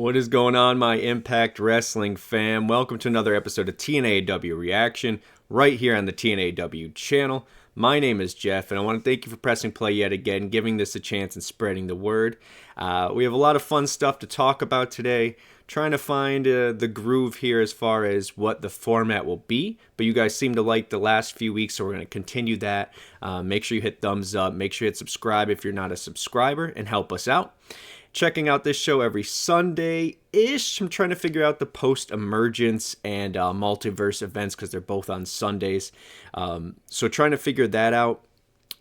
What is going on, my Impact Wrestling fam? Welcome to another episode of TNAIW Reaction, right here on the TNAIW channel. My name is Geoff, and I want to thank you for pressing play yet again, giving this a chance and spreading the word. We have a lot of fun stuff to talk about today, trying to find the groove here as far as what the format will be, but you guys seem to like the last few weeks, so we're going to continue that. Make sure you hit thumbs up, make sure you hit subscribe if you're not a subscriber, and help us out. Checking out this show every Sunday-ish. I'm trying to figure out the post-emergence and multiverse events because they're both on Sundays. So trying to figure that out.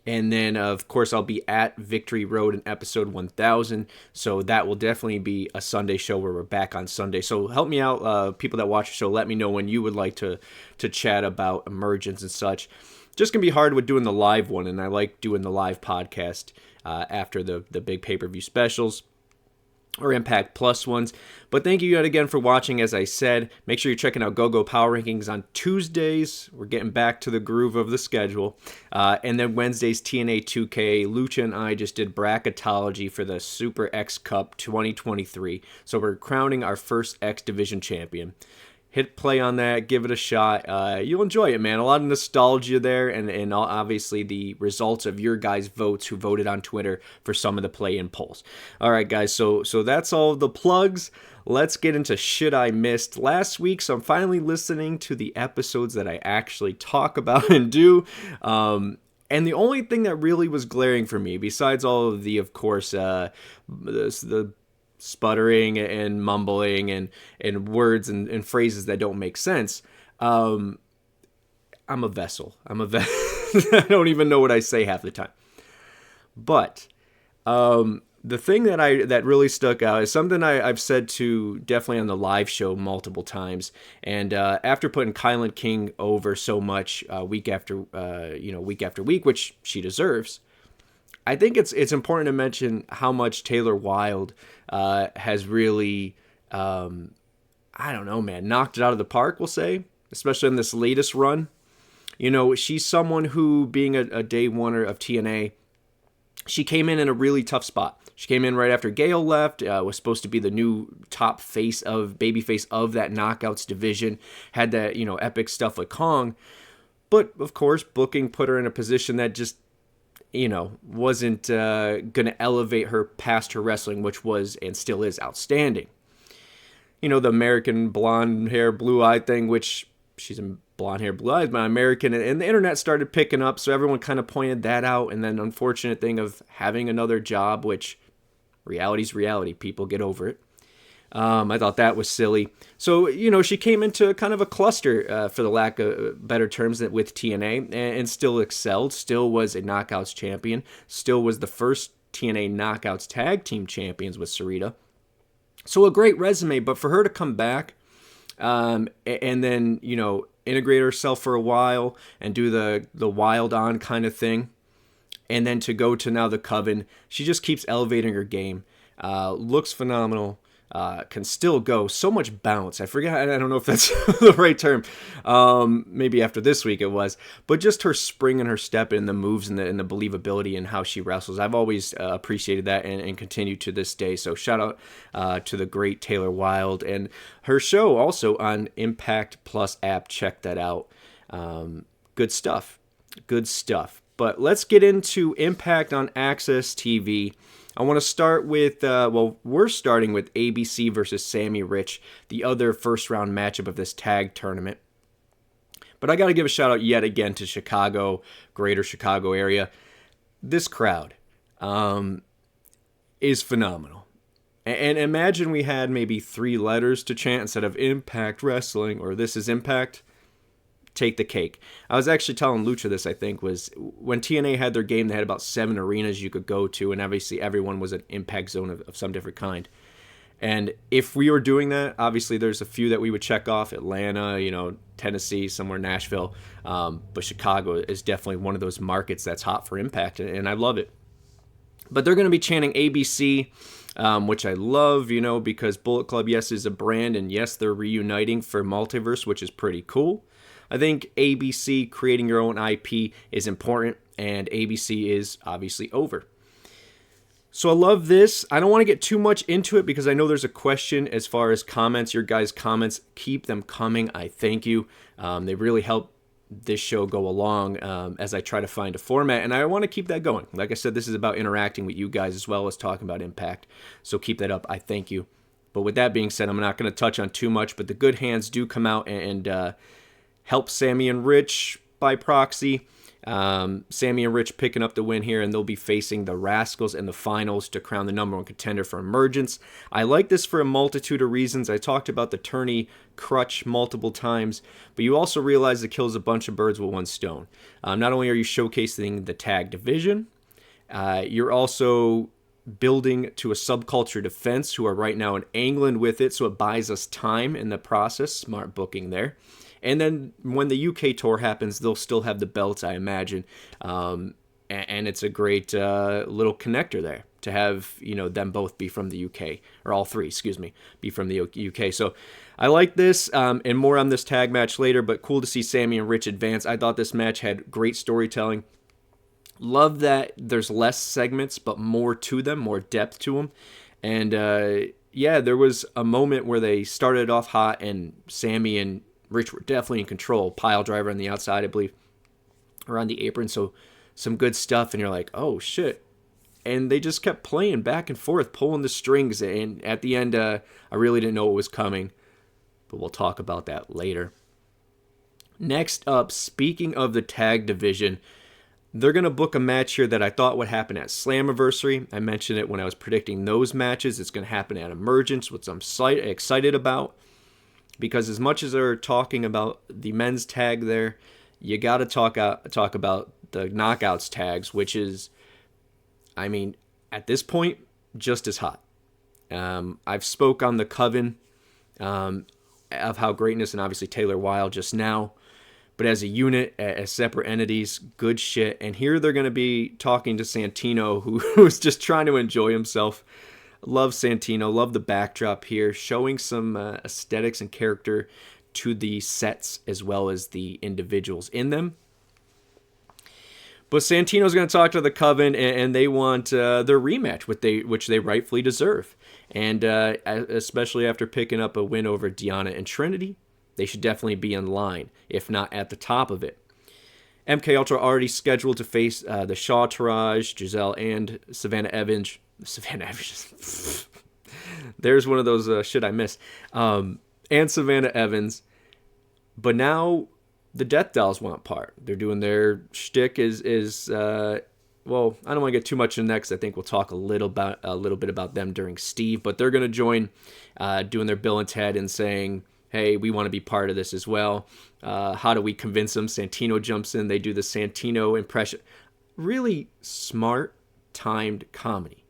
And then, of course, I'll be at Victory Road in episode 1000. So that will definitely be a Sunday show where we're back on Sunday. So help me out, people that watch the show. Let me know when you would like to chat about emergence and such. Just going to be hard with doing the live one. And I like doing the live podcast after the big pay-per-view specials or Impact Plus ones. But thank you yet again for watching. As I said, make sure you're checking out Go Power Rankings on Tuesdays. We're getting back to the groove of the schedule. And then Wednesdays, TNA 2K. Lucha and I just did bracketology for the Super X Cup 2023. So we're crowning our first X Division champion. Hit play on that, give it a shot. You'll enjoy it, man. A lot of nostalgia there, and obviously the results of your guys' votes who voted on Twitter for some of the play-in polls. All right, guys, so that's all the plugs. Let's get into shit I missed last week. So I'm finally listening to the episodes that I actually talk about and do. And the only thing that really was glaring for me, besides all of the, of course, the sputtering and mumbling and words and phrases that don't make sense. I'm a vessel. I don't even know what I say half the time. But the thing that really stuck out is something I've said to definitely on the live show multiple times. And after putting Kylan King over so much week after week, which she deserves, I think it's important to mention how much Taylor Wilde has really, I don't know, man, knocked it out of the park, we'll say, especially in this latest run. You know, she's someone who, being a day oneer of TNA, she came in a really tough spot. She came in right after Gale left, was supposed to be the new top babyface of that Knockouts division, had that, epic stuff with Kong. But, of course, booking put her in a position that just, wasn't going to elevate her past her wrestling, which was and still is outstanding. The American blonde hair, blue eye thing, which she's a blonde hair, blue eyes, but American, and the internet started picking up, so everyone kind of pointed that out. And then unfortunate thing of having another job, which reality's reality, people get over it. I thought that was silly. So, she came into kind of a cluster, for the lack of better terms, with TNA, and still excelled, still was a Knockouts champion, still was the first TNA Knockouts tag team champions with Sarita. So a great resume, but for her to come back, and then, integrate herself for a while and do the wild on kind of thing, and then to go to now the Coven, she just keeps elevating her game, looks phenomenal. Can still go, so much bounce. I forget, I don't know if that's the right term. Maybe after this week it was, but just her spring and her step in the moves and the believability in how she wrestles. I've always appreciated that and continue to this day. So shout out to the great Taylor Wilde and her show also on Impact Plus app. Check that out. Good stuff. But let's get into Impact on Access TV. I want to start with, we're starting with ABC versus Sammy Rich, the other first-round matchup of this tag tournament. But I got to give a shout-out yet again to Chicago, greater Chicago area. This crowd is phenomenal. And imagine we had maybe 3 letters to chant instead of Impact Wrestling or This is Impact. Take the cake. I was actually telling Lucha this, I think, was when TNA had their game, they had about 7 arenas you could go to, and obviously everyone was an Impact zone of some different kind. And if we were doing that, obviously there's a few that we would check off, Atlanta, Tennessee, somewhere Nashville, but Chicago is definitely one of those markets that's hot for Impact, and I love it. But they're going to be chanting ABC, which I love, because Bullet Club, yes, is a brand, and yes, they're reuniting for Multiverse, which is pretty cool. I think ABC, creating your own IP, is important, and ABC is obviously over. So I love this. I don't want to get too much into it because I know there's a question as far as comments. Your guys' comments, keep them coming. I thank you. They really help this show go along as I try to find a format, and I want to keep that going. Like I said, this is about interacting with you guys as well as talking about Impact. So keep that up. I thank you. But with that being said, I'm not going to touch on too much, but the good hands do come out and help Sammy and Rich by proxy. Sammy and Rich picking up the win here, and they'll be facing the Rascals in the finals to crown the #1 contender for Emergence. I like this for a multitude of reasons. I talked about the tourney crutch multiple times, but you also realize it kills a bunch of birds with one stone. Not only are you showcasing the tag division, you're also building to a subculture defense who are right now in England with it, so it buys us time in the process. Smart booking there. And then when the UK tour happens, they'll still have the belts, I imagine. And it's a great little connector there to have, them both be from the UK, or all three, be from the UK. So I like this, and more on this tag match later, but cool to see Sammy and Rich advance. I thought this match had great storytelling. Love that there's less segments, but more to them, more depth to them. And there was a moment where they started off hot, and Sammy and Rich were definitely in control. Pile driver on the outside, I believe, or on the apron. So some good stuff. And you're like, oh, shit. And they just kept playing back and forth, pulling the strings. And at the end, I really didn't know what was coming. But we'll talk about that later. Next up, speaking of the tag division, they're going to book a match here that I thought would happen at Slammiversary. I mentioned it when I was predicting those matches. It's going to happen at Emergence, which I'm excited about. Because as much as they're talking about the men's tag there, you got to talk about the knockouts tags, which is, at this point, just as hot. I've spoke on the Coven of how greatness, and obviously Taylor Wilde just now, but as a unit, as separate entities, good shit. And here they're going to be talking to Santino, who's just trying to enjoy himself. Love Santino, love the backdrop here, showing some aesthetics and character to the sets as well as the individuals in them. But Santino's going to talk to the Coven, and they want their rematch, which they rightfully deserve. And especially after picking up a win over Deanna and Trinity, they should definitely be in line, if not at the top of it. MK Ultra already scheduled to face the Shaw Taraj, Giselle, and Savannah Evans. There's one of those shit I missed. And Savannah Evans. But now the Death Dolls want part. They're doing their shtick is I don't want to get too much in next. I think we'll talk a little bit about them during Steve. But they're going to join doing their Bill and Ted and saying, hey, we want to be part of this as well. How do we convince them? Santino jumps in. They do the Santino impression. Really smart, timed comedy.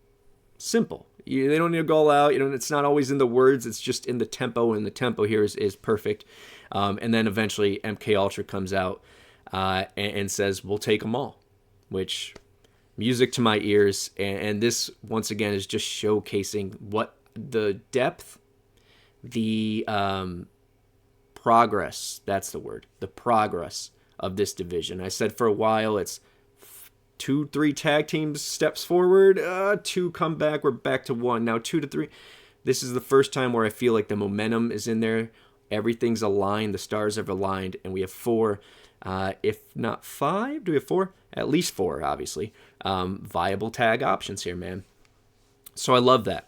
Simple. They don't need to go all out. It's not always in the words. It's just in the tempo, and the tempo here is perfect. And then eventually MK Ultra comes out and says, we'll take them all, which music to my ears. And this, once again, is just showcasing what the depth, the progress, that's the word, the progress of this division. I said for a while it's 2-3 tag teams steps forward, 2 come back, we're back to 1. Now 2 to 3. This is the first time where I feel like the momentum is in there. Everything's aligned, the stars have aligned, and we have 4, if not 5, do we have 4? At least 4, obviously, viable tag options here, man. So I love that.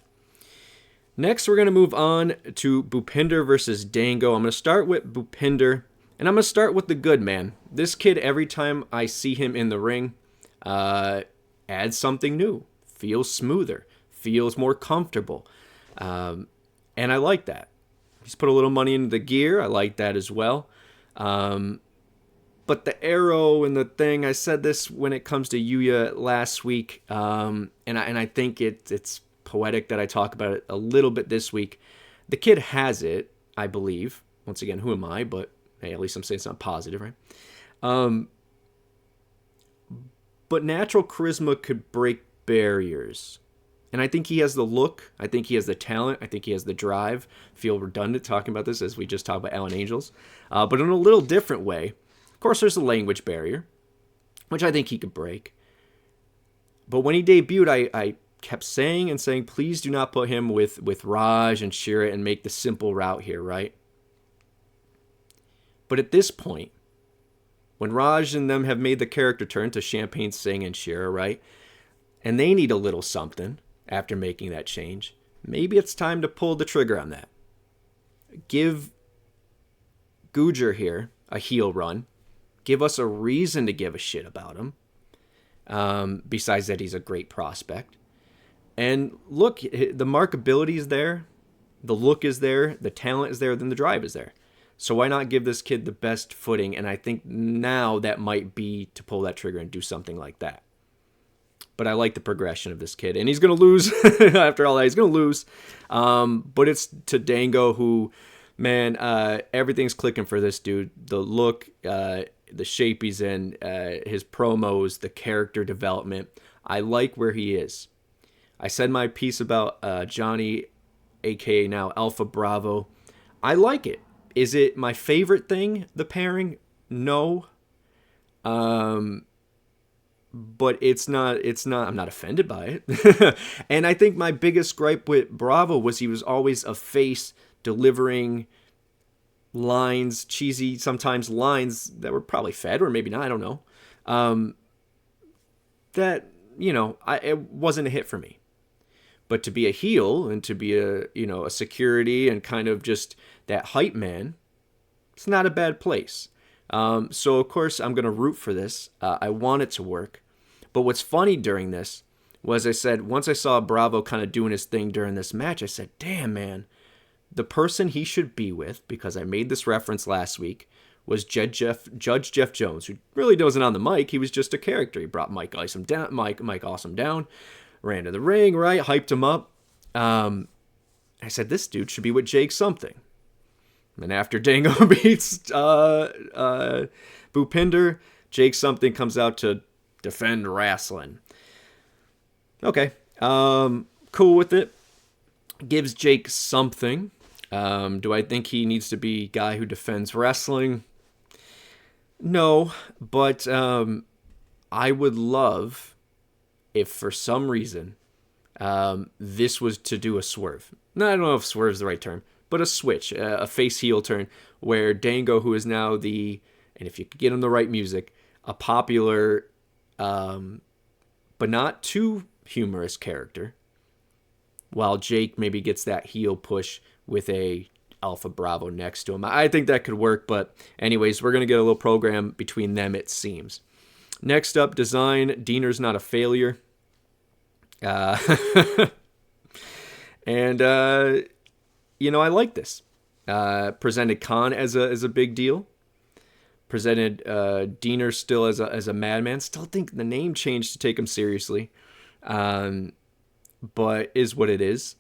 Next, we're going to move on to Bhupinder versus Dango. I'm going to start with Bhupinder, and I'm going to start with the good man. This kid, every time I see him in the ring, adds something new, feels smoother, feels more comfortable, and I like that. He's put a little money into the gear. I like that as well. But the arrow and the thing, I said this when it comes to Yuya last week, and I think it's poetic that I talk about it a little bit this week. The kid has it, I believe. Once again, who am I? But hey, at least I'm saying something positive, right? But natural charisma could break barriers. And I think he has the look. I think he has the talent. I think he has the drive. Feel redundant talking about this as we just talked about Alan Angels. But in a little different way. Of course, there's a language barrier, which I think he could break. But when he debuted, I kept saying and saying, please do not put him with Raj and Shira and make the simple route here, right? But at this point, when Raj and them have made the character turn to Champagne Singh and Shira, right? And they need a little something after making that change, maybe it's time to pull the trigger on that. Give Gujar here a heel run. Give us a reason to give a shit about him. Besides that, he's a great prospect. And look, the markability is there. The look is there. The talent is there. Then the drive is there. So why not give this kid the best footing? And I think now that might be to pull that trigger and do something like that. But I like the progression of this kid. And he's going to lose. After all that, he's going to lose. But it's to Dango who, man, everything's clicking for this dude. The look, the shape he's in, his promos, the character development. I like where he is. I said my piece about Johnny, a.k.a. now Alpha Bravo. I like it. Is it my favorite thing, the pairing? No. But it's not, I'm not offended by it. And I think my biggest gripe with Bravo was he was always a face delivering lines, cheesy sometimes lines that were probably fed or maybe not, I don't know. That, it wasn't a hit for me. But to be a heel and to be a security and kind of just that hype man, it's not a bad place. So, of course, I'm going to root for this. I want it to work. But what's funny during this was I said, once I saw Bravo kind of doing his thing during this match, I said, damn, man, the person he should be with, because I made this reference last week, was Judge Geoff Jones, who really wasn't on the mic. He was just a character. He brought Mike Awesome down, ran to the ring, right? Hyped him up. I said, this dude should be with Jake something. And after Dango beats Bhupinder, Jake something comes out to defend wrestling. Okay. Cool with it. Gives Jake something. Do I think he needs to be guy who defends wrestling? No, but I would love if for some reason this was to do a swerve. No, I don't know if swerve is the right term, but a switch, a face heel turn, where Dango, who is now and if you could get him the right music, a popular, but not too humorous character, while Jake maybe gets that heel push with a Alpha Bravo next to him. I think that could work, but anyways, we're going to get a little program between them, it seems. Next up, design. Diener's not a failure. And, I like this. Presented Khan as a big deal. Presented Diener still as a madman. Still think the name changed to take him seriously. But is what it is.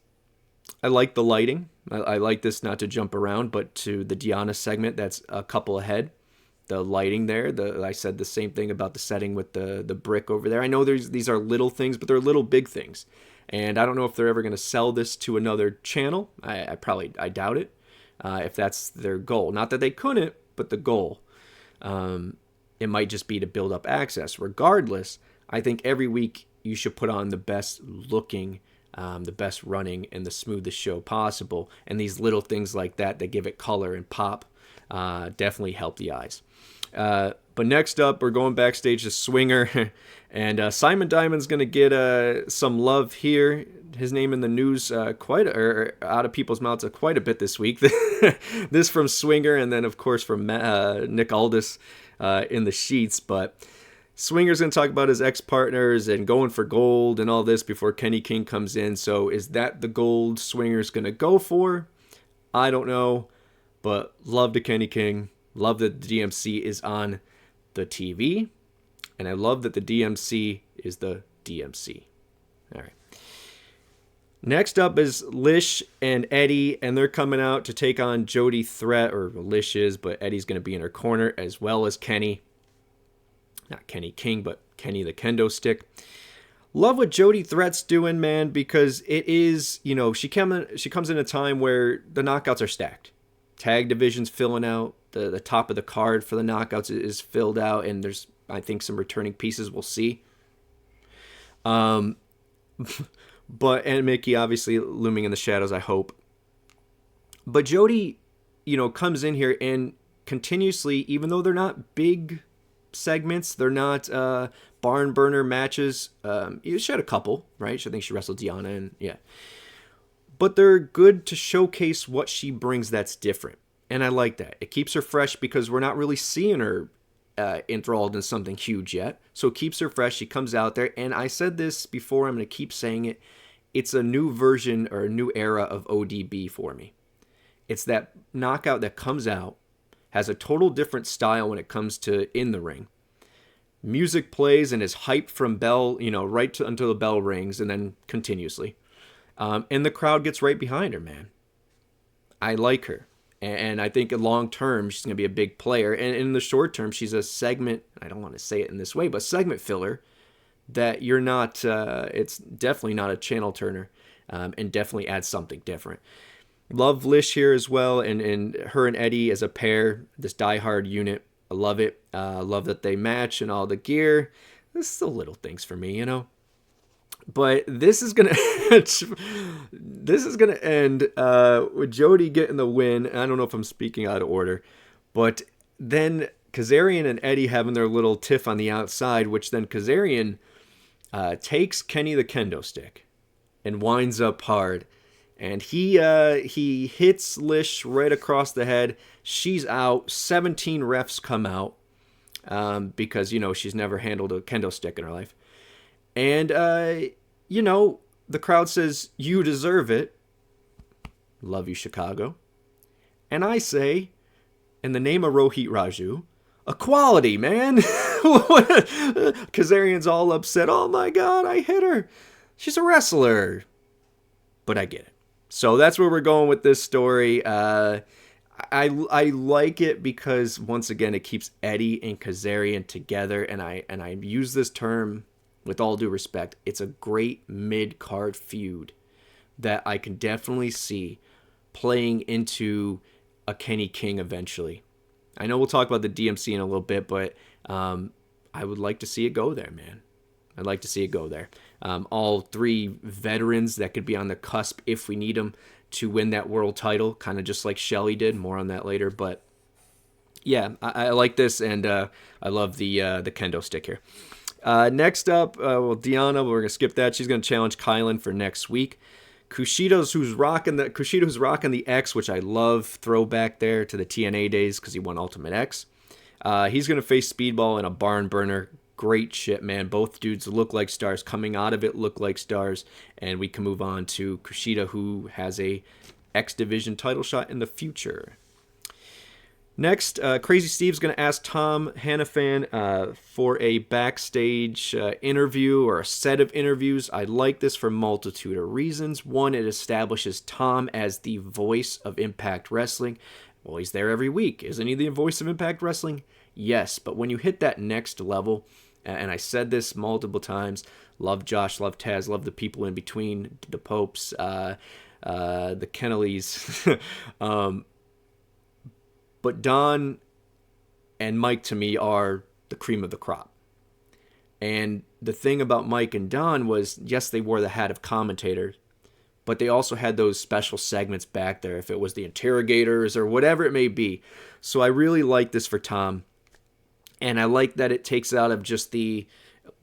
I like the lighting. I like this, not to jump around, but to the Diana segment that's a couple ahead. The lighting there. I said the same thing about the setting with the brick over there. I know these are little things, but they're little big things. And I don't know if they're ever going to sell this to another channel. I doubt it. If that's their goal. Not that they couldn't, but the goal. It might just be to build up access. Regardless, I think every week you should put on the best looking, the best running, and the smoothest show possible. And these little things like that give it color and pop definitely help the eyes. But next up, we're going backstage to Swinger, and Simon Diamond's going to get some love here. His name in the news out of people's mouths quite a bit this week. This from Swinger, and then, of course, from Nick Aldis in the sheets. But Swinger's going to talk about his ex-partners and going for gold and all this before Kenny King comes in. So is that the gold Swinger's going to go for? I don't know, but love to Kenny King. Love that the DMC is on the TV, and I love that the DMC is the DMC. All right. Next up is Lish and Eddie, and they're coming out to take on Jody Threat, or Lish is, but Eddie's going to be in her corner, as well as Kenny. Not Kenny King, but Kenny the Kendo Stick. Love what Jody Threat's doing, man, because it is, she comes in a time where the knockouts are stacked. Tag division's filling out. The top of the card for the knockouts is filled out, and there's, I think, some returning pieces we'll see. But and Mickey obviously looming in the shadows, I hope. But Jody, comes in here and continuously, even though they're not big segments, they're not barn burner matches. She had a couple, right? I think she wrestled Deanna, and yeah. But they're good to showcase what she brings that's different. And I like that. It keeps her fresh because we're not really seeing her enthralled in something huge yet. So it keeps her fresh. She comes out there. And I said this before. I'm going to keep saying it. It's a new version or a new era of ODB for me. It's that knockout that comes out, has a total different style when it comes to in the ring. Music plays and is hyped from bell, right until the bell rings and then continuously. And the crowd gets right behind her, man. I like her. And I think in long term, she's going to be a big player. And in the short term, she's a segment, I don't want to say it in this way, but segment filler that you're not, it's definitely not a channel turner, and definitely adds something different. Love Lish here as well, and her and Eddie as a pair, this diehard unit. I love it. Love that they match and all the gear. This is the little things for me, But this is gonna end with Jody getting the win. I don't know if I'm speaking out of order, but then Kazarian and Eddie having their little tiff on the outside, which then Kazarian takes Kenny the kendo stick and winds up hard. And he hits Lish right across the head. She's out. 17 refs come out because, she's never handled a kendo stick in her life. And, the crowd says, you deserve it. Love you, Chicago. And I say, in the name of Rohit Raju, equality, man. Kazarian's all upset. Oh, my God, I hit her. She's a wrestler. But I get it. So that's where we're going with this story. I like it because, once again, it keeps Eddie and Kazarian together. And I use this term with all due respect. It's a great mid-card feud that I can definitely see playing into a Kenny King eventually. I know we'll talk about the DMC in a little bit, but I would like to see it go there, man. I'd like to see it go there. All three veterans that could be on the cusp if we need them to win that world title, kind of just like Shelly did. More on that later. But yeah, I like this, and I love the kendo stick here. Next up, Deanna, we're going to skip that. She's going to challenge Kylan for next week. Kushida, who's rocking the X, which I love. Throwback there to the TNA days because he won Ultimate X. He's going to face Speedball in a barn burner. Great shit, man. Both dudes look like stars. Coming out of it look like stars. And we can move on to Kushida, who has a X Division title shot in the future. Next, Crazy Steve's going to ask Tom Hannafan for a backstage interview or a set of interviews. I like this for a multitude of reasons. One, it establishes Tom as the voice of Impact Wrestling. Well, he's there every week. Isn't he the voice of Impact Wrestling? Yes, but when you hit that next level, and I said this multiple times, love Josh, love Taz, love the people in between, the Popes, the Kennelys. But Don and Mike, to me, are the cream of the crop. And the thing about Mike and Don was, yes, they wore the hat of commentator, but they also had those special segments back there, if it was the interrogators or whatever it may be. So I really like this for Tom. And I like that it takes out of just the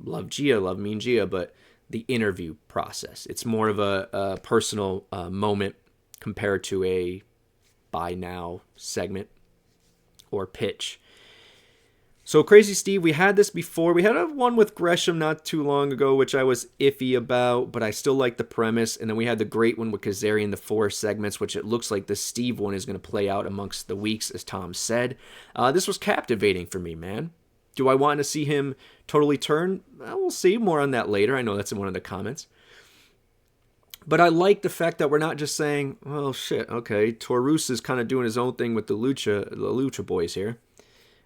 love Gia, love Mean Gia, but the interview process. It's more of a personal moment compared to a by now segment or pitch. So Crazy Steve, we had this before. We had one with Gresham not too long ago, which I was iffy about, but I still like the premise. And then we had the great one with Kazarian, the 4 segments, which it looks like the Steve one is going to play out amongst the weeks, as Tom said. This was captivating for me, man. Do I want to see him totally turn? We'll see. More on that later. I know that's in one of the comments. But I like the fact that we're not just saying, well, shit, okay, Taurus is kind of doing his own thing with the Lucha boys here.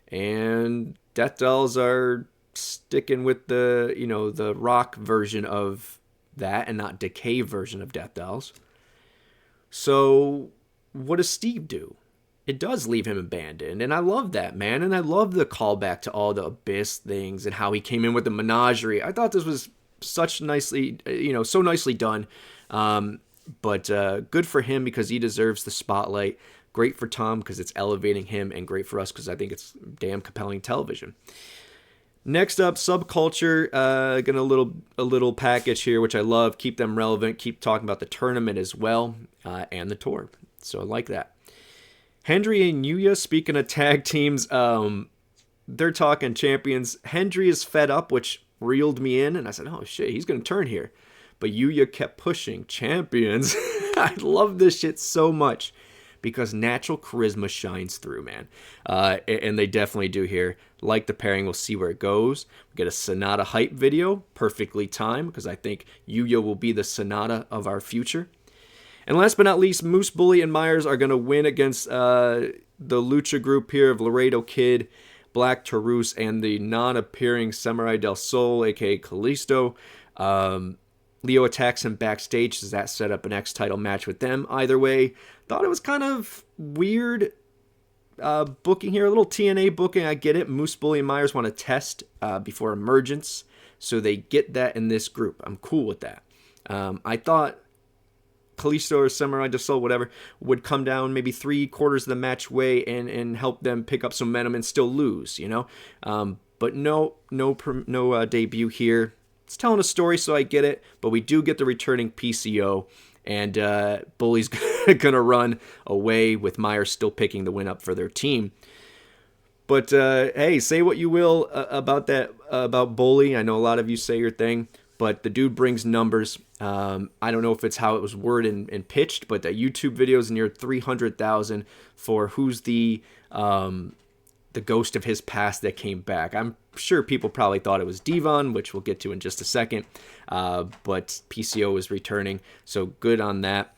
And Death Dolls are sticking with the rock version of that and not decay version of Death Dolls. So what does Steve do? It does leave him abandoned, and I love that, man. And I love the callback to all the Abyss things and how he came in with the menagerie. I thought this was such nicely, so nicely done. But good for him because he deserves the spotlight. Great for Tom because it's elevating him, and great for us because I think it's damn compelling television. Next up, Subculture. Gonna a little package here, which I love. Keep them relevant. Keep talking about the tournament as well, and the tour. So I like that. Hendry and Yuya, speaking of tag teams, they're talking champions. Hendry is fed up, which reeled me in, and I said, oh shit, he's gonna turn here. But Yuya kept pushing champions. I love this shit so much because natural charisma shines through, man. And they definitely do here. Like the pairing, we'll see where it goes. We get a Sonata hype video, perfectly timed, because I think Yuya will be the Sonata of our future. And last but not least, Moose, Bully, and Myers are going to win against the Lucha group here of Laredo Kid, Black Taurus, and the non-appearing Samurai del Sol, a.k.a. Kalisto. Leo attacks him backstage. Does that set up an X title match with them? Either way, thought it was kind of weird booking here. A little TNA booking, I get it. Moose, Bully, and Myers want to test before Emergence, so they get that in this group. I'm cool with that. I thought Kalisto or Samurai del Sol, whatever, would come down maybe 3/4 of the match way and help them pick up some momentum and still lose, But no debut here. It's telling a story, so I get it. But we do get the returning PCO, and Bully's going to run away with Myers still picking the win up for their team. But, hey, say what you will about that, about Bully. I know a lot of you say your thing, but the dude brings numbers. I don't know if it's how it was worded and pitched, but the YouTube video is near 300,000 for who's the ghost of his past that came back. I'm sure people probably thought it was Devon, which we'll get to in just a second, but PCO is returning, so good on that.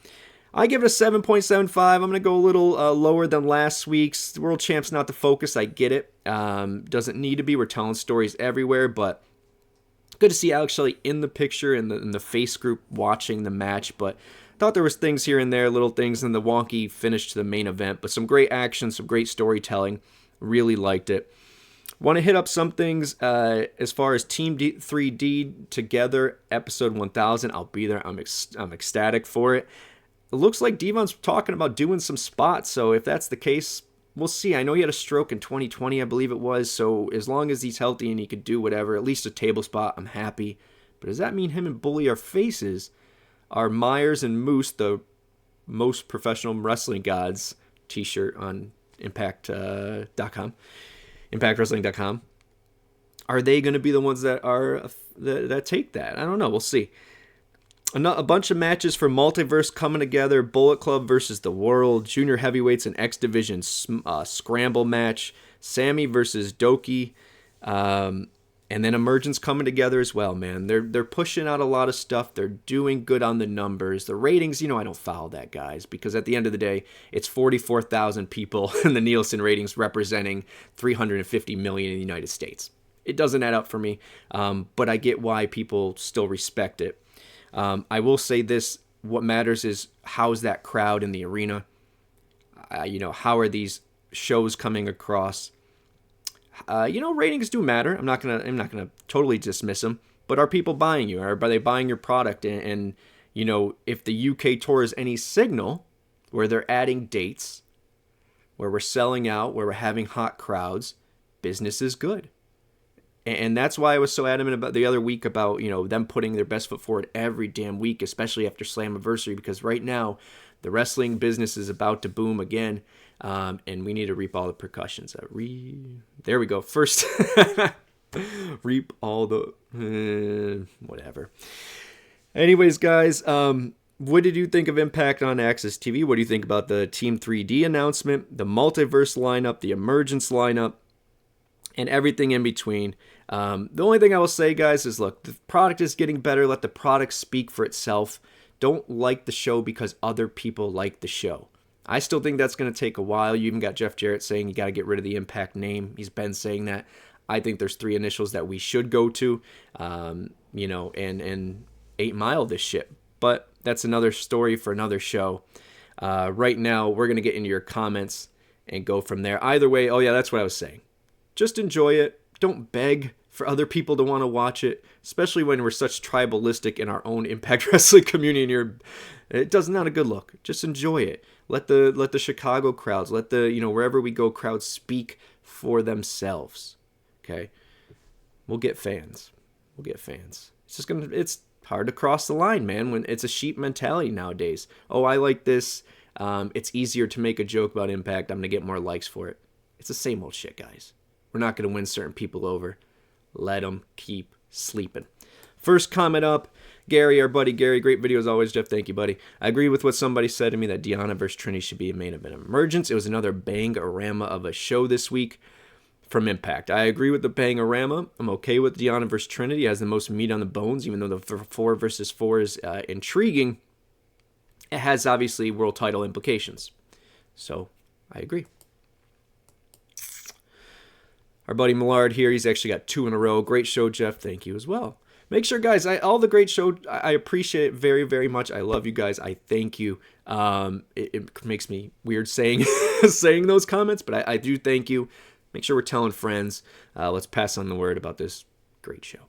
I give it a 7.75. I'm going to go a little lower than last week's. The World Champ's not the focus, I get it. Doesn't need to be. We're telling stories everywhere, but good to see Alex Shelley in the picture and in the face group watching the match, but thought there was things here and there, little things in the wonky finish to the main event, but some great action, some great storytelling. Really liked it. Want to hit up some things as far as Team 3D Together, episode 1000. I'll be there. I'm ecstatic for it. It looks like Devon's talking about doing some spots, so if that's the case, we'll see. I know he had a stroke in 2020, I believe it was, so as long as he's healthy and he could do whatever, at least a table spot, I'm happy. But does that mean him and Bully are faces? Are Myers and Moose the most professional wrestling gods t-shirt on Impact.com, ImpactWrestling.com. Are they going to be the ones that take that? I don't know. We'll see. A bunch of matches for Multiverse coming together. Bullet Club versus The World. Junior Heavyweights and X Division scramble match. Sammy versus Doki. And then Emergence coming together as well, man. They're pushing out a lot of stuff. They're doing good on the numbers. The ratings, I don't follow that, guys, because at the end of the day, it's 44,000 people in the Nielsen ratings representing 350 million in the United States. It doesn't add up for me, but I get why people still respect it. I will say this, what matters is how's that crowd in the arena? How are these shows coming across? Ratings do matter. I'm not gonna totally dismiss them, but are people buying you? Are they buying your product? And if the UK tour is any signal, where they're adding dates, where we're selling out, where we're having hot crowds, business is good. And that's why I was so adamant about the other week about them putting their best foot forward every damn week, especially after Slammiversary, because right now the wrestling business is about to boom again. And we need to reap all the percussions. There we go. First, reap all the... whatever. Anyways, guys, what did you think of Impact on Access TV? What do you think about the Team 3D announcement, the Multiverse lineup, the Emergence lineup, and everything in between? The only thing I will say, guys, is look, the product is getting better. Let the product speak for itself. Don't like the show because other people like the show. I still think that's going to take a while. You even got Jeff Jarrett saying you got to get rid of the Impact name. He's been saying that. I think there's 3 initials that we should go to, and 8 Mile this shit. But that's another story for another show. Right now, we're going to get into your comments and go from there. Either way, oh yeah, that's what I was saying. Just enjoy it. Don't beg for other people to want to watch it, especially when we're such tribalistic in our own Impact Wrestling community. And it does not a good look. Just enjoy it. Let the Chicago crowds, let the, wherever we go, crowds speak for themselves. Okay? We'll get fans. It's hard to cross the line, man, when it's a sheep mentality nowadays. Oh, I like this. It's easier to make a joke about Impact. I'm going to get more likes for it. It's the same old shit, guys. We're not going to win certain people over. Let them keep sleeping. First comment up, Gary, our buddy Gary. Great video as always, Geoff. Thank you, buddy. I agree with what somebody said to me that Deonna versus Trinity should be a main event emergence. It was another bang-a-rama of a show this week from Impact. I agree with the bang-a-rama. I'm okay with Deonna versus Trinity. It has the most meat on the bones, even though the 4 versus 4 is intriguing. It has, obviously, world title implications. So, I agree. Our buddy Millard here, he's actually got 2 in a row. Great show, Geoff. Thank you as well. Make sure, guys, all the great show, I appreciate it very, very much. I love you guys. I thank you. It makes me weird saying saying those comments, but I do thank you. Make sure we're telling friends. Let's pass on the word about this great show.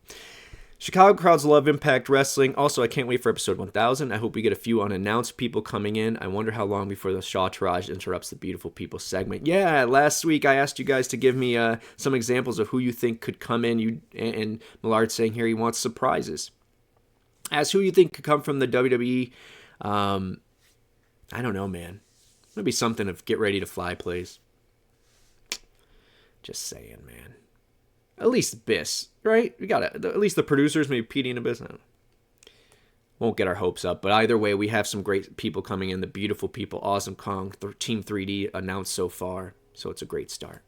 Chicago crowds love Impact Wrestling. Also, I can't wait for episode 1000. I hope we get a few unannounced people coming in. I wonder how long before the Shaw Taraj interrupts the Beautiful People segment. Yeah, last week I asked you guys to give me some examples of who you think could come in. And Millard saying here he wants surprises. As who you think could come from the WWE. I don't know, man. Maybe something of Get Ready to Fly plays. Just saying, man. At least Biss, right? We got it. At least the producers, maybe Petey and Abyss. Won't get our hopes up, but either way, we have some great people coming in. The Beautiful People, Awesome Kong, Team 3D announced so far, so it's a great start.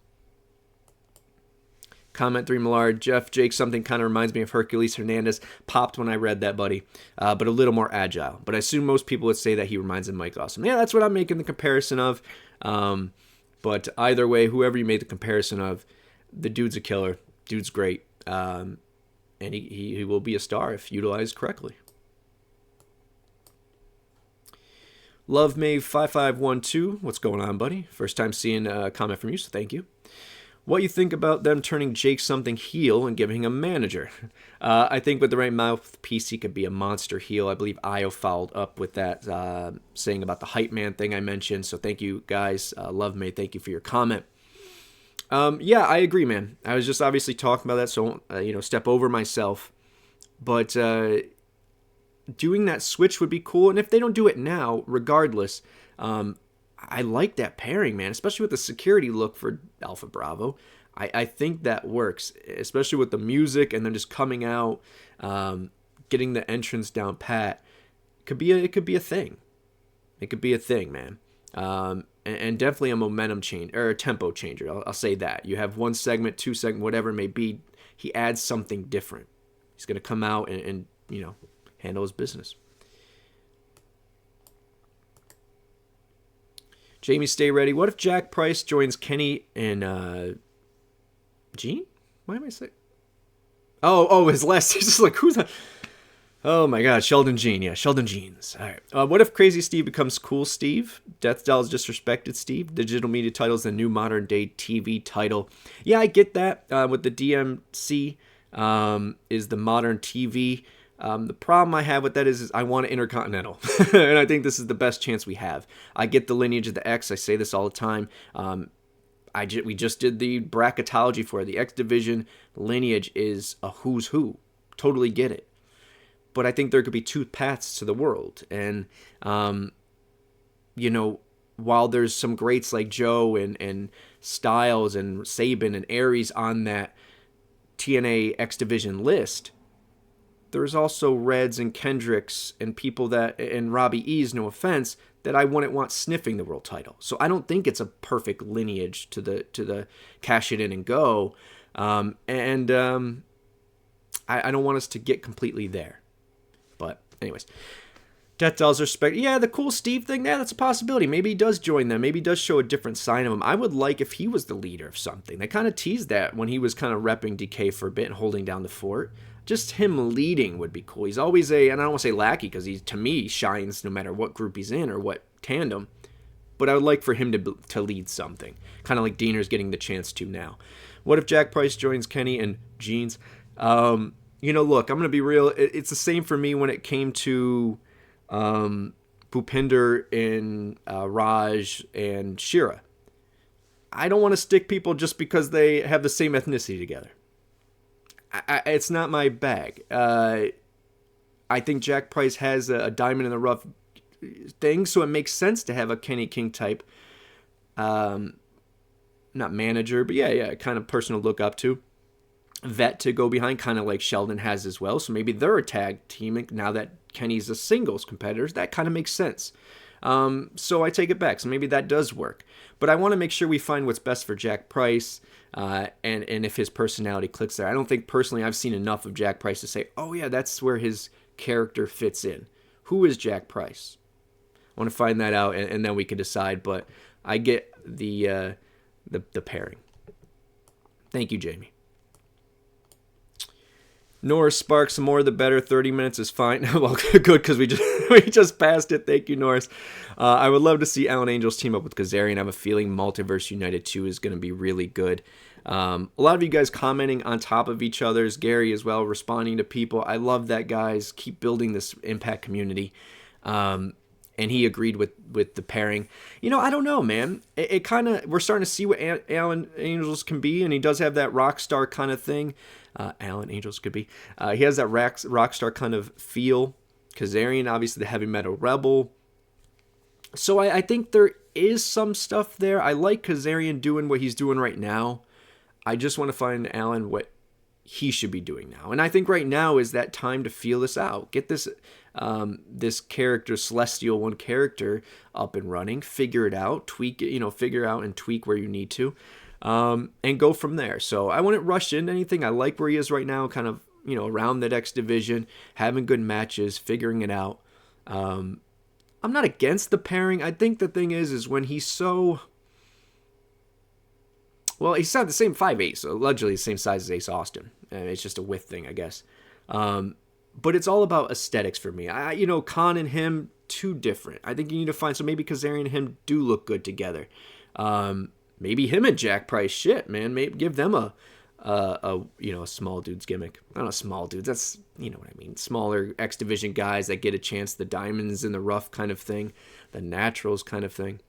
Comment 3 Millard, Geoff, Jake, something kind of reminds me of Hercules Hernandez. Popped when I read that, buddy, but a little more agile. But I assume most people would say that he reminds them of Mike Awesome. Yeah, that's what I'm making the comparison of. But either way, whoever you made the comparison of, the dude's a killer. Dude's great, and he will be a star if utilized correctly. Love May 5512, what's going on, buddy? First time seeing a comment from you, so thank you. What you think about them turning Jake something heel and giving him a manager? I think with the right mouthpiece, he could be a monster heel. I believe Io followed up with that, saying about the hype man thing I mentioned. So thank you, guys. Love May, thank you for your comment. Yeah, I agree, man. I was just obviously talking about that, so step over myself. But doing that switch would be cool, and if they don't do it now, regardless, I like that pairing, man, especially with the security look for Alpha Bravo. I think that works, especially with the music and then just coming out, getting the entrance down pat. It could be a thing. It could be a thing, man. And definitely a momentum change or a tempo changer. I'll say that. You have 1 segment, 2 segment, whatever it may be. He adds something different. He's going to come out and handle his business. Jamie, stay ready. What if Jack Price joins Kenny and Gene? Why am I saying? Oh, his last. He's just like, who's that? Oh my God, Sheldon Jean. Yeah, Sheldon Jeans. All right. What if Crazy Steve becomes Cool Steve? Death Doll's disrespected Steve. Digital media title is the new modern day TV title. Yeah, I get that. With the DMC is the modern TV. The problem I have with that is I want an Intercontinental. And I think this is the best chance we have. I get the lineage of the X. I say this all the time. We just did the bracketology for it. The X Division lineage is a who's who. Totally get it. But I think there could be 2 paths to the world. And, while there's some greats like Joe and Styles and Sabin and Aries on that TNA X Division list, there's also Reds and Kendricks and people and Robbie E's, no offense, that I wouldn't want sniffing the world title. So I don't think it's a perfect lineage to the cash it in and go. I don't want us to get completely there. But anyways, Death Dolls respect. Yeah, the Cool Steve thing, that's a possibility. Maybe he does join them. Maybe he does show a different side of him. I would like if he was the leader of something. They kind of teased that when he was kind of repping DK for a bit and holding down the fort. Just him leading would be cool. He's always and I don't want to say lackey because to me, shines no matter what group he's in or what tandem. But I would like for him to lead something. Kind of like Diener's getting the chance to now. What if Jack Price joins Kenny and Jeans? Look, I'm going to be real. It's the same for me when it came to Bhupinder and Raj and Shira. I don't want to stick people just because they have the same ethnicity together. It's not my bag. I think Jack Price has a diamond in the rough thing, so it makes sense to have a Kenny King type, not manager, but yeah, kind of person to look up to. Vet to go behind, kind of like Sheldon has as well. So maybe they're a tag team now that Kenny's a singles competitor. That kind of makes sense. So I take it back. So maybe that does work. But I want to make sure we find what's best for Jack Price, and if his personality clicks there. I don't think personally I've seen enough of Jack Price to say, oh yeah, that's where his character fits in. Who is Jack Price? I want to find that out, and then we can decide. But I get the pairing. Thank you, Jamie. Norris Sparks, the more the better. 30 minutes is fine. Well, good, because we just passed it. Thank you, Norris. I would love to see Alan Angels team up with Kazarian. I have a feeling Multiverse United 2 is going to be really good. A lot of you guys commenting on top of each other's. Gary as well, responding to people. I love that, guys. Keep building this Impact community. And he agreed with the pairing. I don't know, man. It kind of, we're starting to see what Alan Angels can be, and he does have that rock star kind of thing. Alan Angels could be. He has that rock star kind of feel. Kazarian, obviously the heavy metal rebel. So I think there is some stuff there. I like Kazarian doing what he's doing right now. I just want to find Alan what he should be doing now. And I think right now is that time to feel this out. Get this this character, Celestial One character, up and running. Figure it out. Tweak it, figure out and tweak where you need to. And go from there. So I wouldn't rush into anything. I like where he is right now, kind of, around the next division, having good matches, figuring it out. I'm not against the pairing. I think the thing is when he's so... Well, he's not the same 5'8", so allegedly the same size as Ace Austin. It's just a width thing, I guess. But it's all about aesthetics for me. Khan and him, too different. I think you need to find... So maybe Kazarian and him do look good together. Maybe him and Jack Price, shit, man. Maybe give them a small dude's gimmick. Not a small dudes. That's, what I mean. Smaller X Division guys that get a chance. The diamonds in the rough kind of thing. The naturals kind of thing.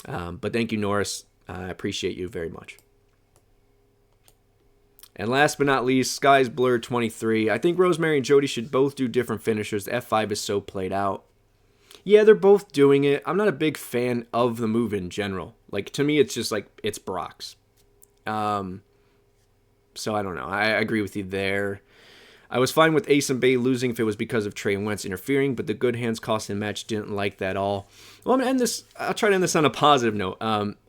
But thank you, Norris. I appreciate you very much. And last but not least, Sky's Blur 23. I think Rosemary and Jody should both do different finishers. F5 is so played out. Yeah, they're both doing it. I'm not a big fan of the move in general. Like, to me, it's just like, it's Brock's. So I don't know. I agree with you there. I was fine with Ace and Bay losing if it was because of Trey Wentz interfering, but the Good Hands Costin match didn't like that at all. Well, I'll try to end this on a positive note.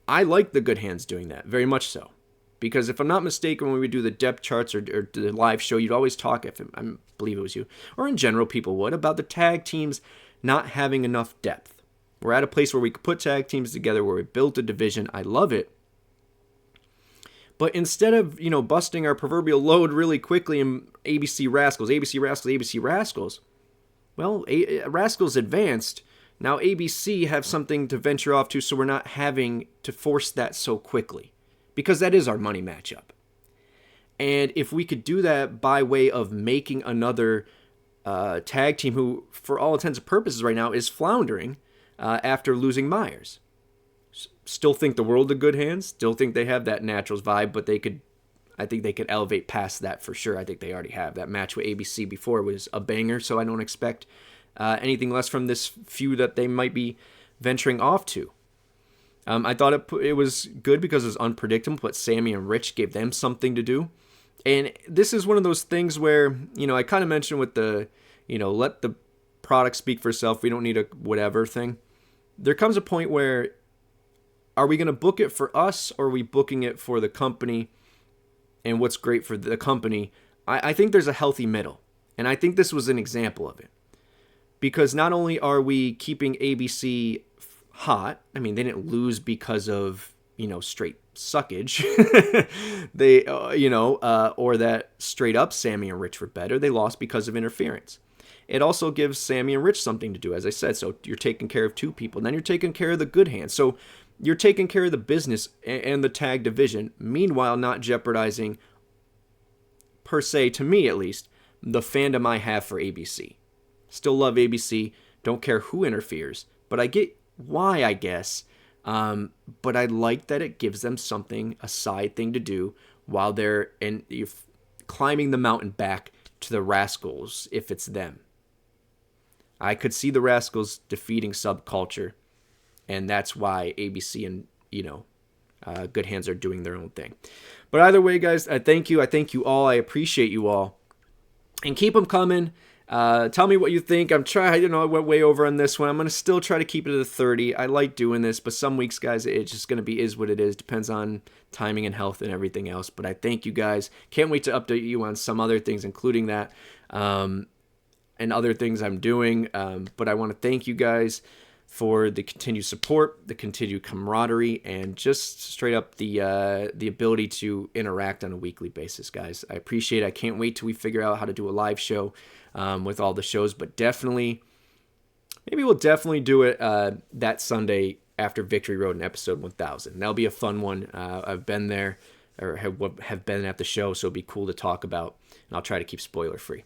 I like the Good Hands doing that, very much so. Because if I'm not mistaken, when we do the depth charts or the live show, you'd always talk, I believe it was you, or in general people would, about the tag teams not having enough depth. We're at a place where we could put tag teams together, where we built a division. I love it. But instead of, busting our proverbial load really quickly in ABC Rascals, well, Rascals advanced. Now ABC have something to venture off to, so we're not having to force that so quickly. Because that is our money matchup. And if we could do that by way of making another tag team who, for all intents and purposes right now, is floundering after losing Myers. Still think the world of Good Hands. Still think they have that Naturals vibe, but I think they could elevate past that for sure. I think they already have. That match with ABC before was a banger, so I don't expect anything less from this feud that they might be venturing off to. I thought it was good because it was unpredictable, but Sammy and Rich gave them something to do. And this is one of those things where, I kind of mentioned with the, let the product speak for itself. We don't need a whatever thing. There comes a point where, are we going to book it for us, or are we booking it for the company and what's great for the company? I think there's a healthy middle. And I think this was an example of it. Because not only are we keeping ABC hot, I mean, they didn't lose because of, straight suckage. They, or that straight up Sammy and Rich were better. They lost because of interference. It also gives Sammy and Rich something to do, as I said. So you're taking care of two people. And then you're taking care of the Good Hands. So You're taking care of the business and the tag division, meanwhile not jeopardizing, per se, to me at least, the fandom I have for ABC. Still love ABC, don't care who interferes, but I get why, I guess. But I like that it gives them something, a side thing to do while they're climbing the mountain back to the Rascals if it's them. I could see the Rascals defeating Subculture, and that's why ABC and, Good Hands are doing their own thing. But either way, guys, I thank you. I thank you all. I appreciate you all. And keep them coming. Tell me what you think. I'm trying, I went way over on this one. I'm going to still try to keep it at a 30. I like doing this, but some weeks, guys, it's just going to be is what it is. Depends on timing and health and everything else. But I thank you guys. Can't wait to update you on some other things, including that, and other things I'm doing. But I want to thank you guys for the continued support, the continued camaraderie, and just straight up the ability to interact on a weekly basis, guys. I appreciate it. I can't wait till we figure out how to do a live show with all the shows, but maybe we'll definitely do it that Sunday after Victory Road in episode 1000. That'll be a fun one. I've been there, or have been at the show, so it'll be cool to talk about, and I'll try to keep spoiler free.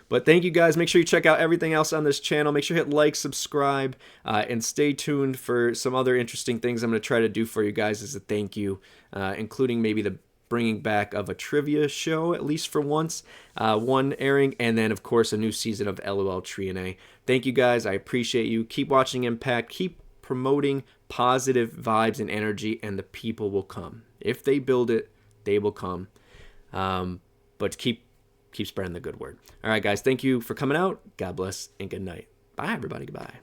But thank you guys. Make sure you check out everything else on this channel. Make sure you hit like, subscribe, and stay tuned for some other interesting things I'm going to try to do for you guys as a thank you, including maybe the bringing back of a trivia show, at least for once, one airing, and then, of course, a new season of LOL TNAIW. Thank you guys. I appreciate you. Keep watching Impact. Keep promoting positive vibes and energy, and the people will come. If they build it, they will come. But keep spreading the good word. All right, guys. Thank you for coming out. God bless and good night. Bye, everybody. Goodbye.